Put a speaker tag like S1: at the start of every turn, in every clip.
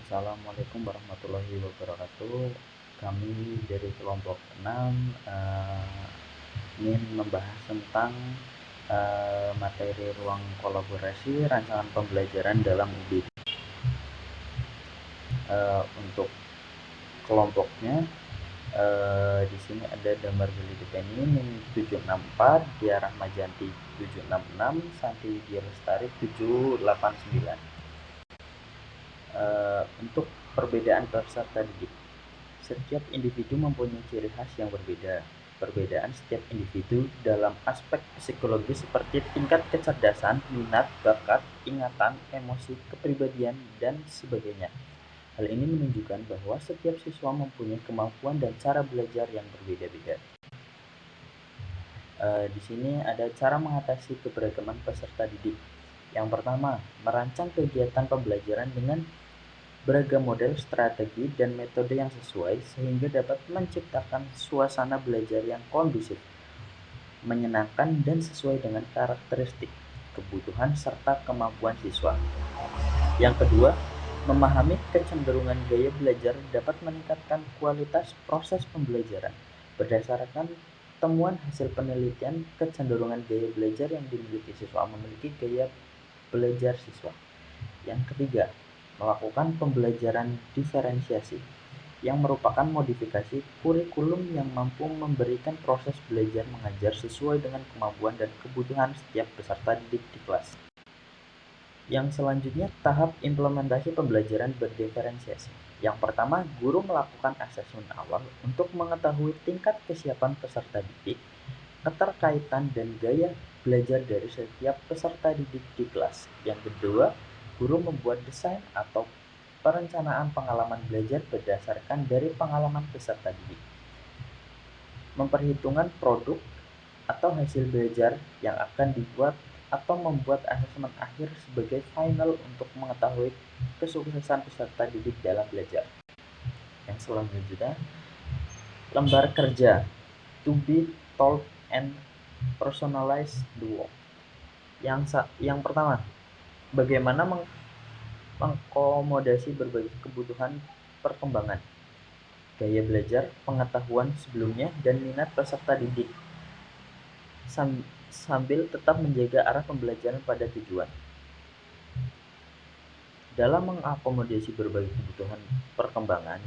S1: Assalamualaikum warahmatullahi wabarakatuh. Kami dari kelompok 6 ingin membahas tentang materi ruang kolaborasi rancangan pembelajaran dalam UB. Untuk kelompoknya di sini ada Damar Gili Depeni NIM 764, Dia Rahmajanti 766, Santi Dia Lestari 789. Untuk perbedaan peserta didik, setiap individu mempunyai ciri khas yang berbeda. Perbedaan setiap individu dalam aspek psikologis seperti tingkat kecerdasan, minat, bakat, ingatan, emosi, kepribadian, dan sebagainya. Hal ini menunjukkan bahwa setiap siswa mempunyai kemampuan dan cara belajar yang berbeda-beda. Di sini ada cara mengatasi keberagaman peserta didik. Yang pertama, merancang kegiatan pembelajaran dengan beragam model, strategi, dan metode yang sesuai sehingga dapat menciptakan suasana belajar yang kondusif, menyenangkan, dan sesuai dengan karakteristik, kebutuhan, serta kemampuan siswa. Yang kedua, memahami kecenderungan gaya belajar dapat meningkatkan kualitas proses pembelajaran. Berdasarkan temuan hasil penelitian, kecenderungan gaya belajar yang dimiliki siswa memiliki gaya belajar siswa. Yang ketiga, melakukan pembelajaran diferensiasi, yang merupakan modifikasi kurikulum yang mampu memberikan proses belajar mengajar sesuai dengan kemampuan dan kebutuhan setiap peserta didik di kelas. Yang selanjutnya, tahap implementasi pembelajaran berdiferensiasi. Yang pertama, guru melakukan asesmen awal untuk mengetahui tingkat kesiapan peserta didik, keterkaitan dan gaya belajar dari setiap peserta didik di kelas. Yang kedua, guru membuat desain atau perencanaan pengalaman belajar berdasarkan dari pengalaman peserta didik. Memperhitungkan produk atau hasil belajar yang akan dibuat atau membuat asesmen akhir sebagai final untuk mengetahui kesuksesan peserta didik dalam belajar. Yang selanjutnya, lembar kerja to be told and personalize the work. Yang pertama, bagaimana mengakomodasi berbagai kebutuhan perkembangan, gaya belajar, pengetahuan sebelumnya, dan minat peserta didik, sambil tetap menjaga arah pembelajaran pada tujuan. Dalam mengakomodasi berbagai kebutuhan perkembangan,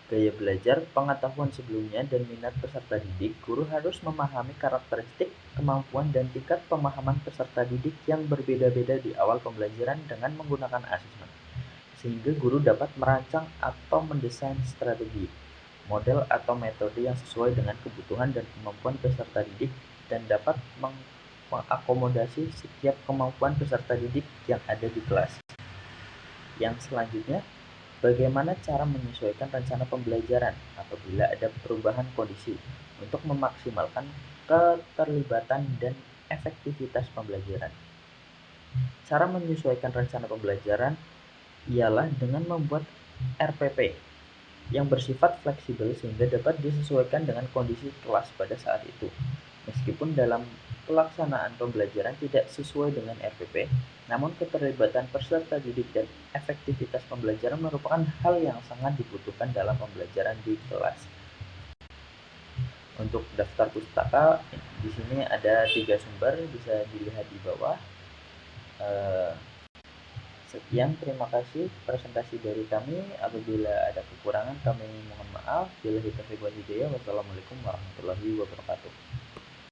S1: gaya belajar, pengetahuan sebelumnya, dan minat peserta didik, guru harus memahami karakteristik, kemampuan, dan tingkat pemahaman peserta didik yang berbeda-beda di awal pembelajaran dengan menggunakan asesmen, sehingga guru dapat merancang atau mendesain strategi, model atau metode yang sesuai dengan kebutuhan dan kemampuan peserta didik dan dapat mengakomodasi setiap kemampuan peserta didik yang ada di kelas. Yang selanjutnya, bagaimana cara menyesuaikan rencana pembelajaran apabila ada perubahan kondisi untuk memaksimalkan keterlibatan dan efektivitas pembelajaran. Cara menyesuaikan rencana pembelajaran ialah dengan membuat RPP yang bersifat fleksibel sehingga dapat disesuaikan dengan kondisi kelas pada saat itu. Meskipun dalam pelaksanaan pembelajaran tidak sesuai dengan RPP, namun keterlibatan peserta didik dan efektivitas pembelajaran merupakan hal yang sangat dibutuhkan dalam pembelajaran di kelas. Untuk daftar pustaka, di sini ada 3 sumber, bisa dilihat di bawah. Sekian, terima kasih presentasi dari kami. Apabila ada kekurangan, kami mohon maaf. Wassalamualaikum warahmatullahi wabarakatuh.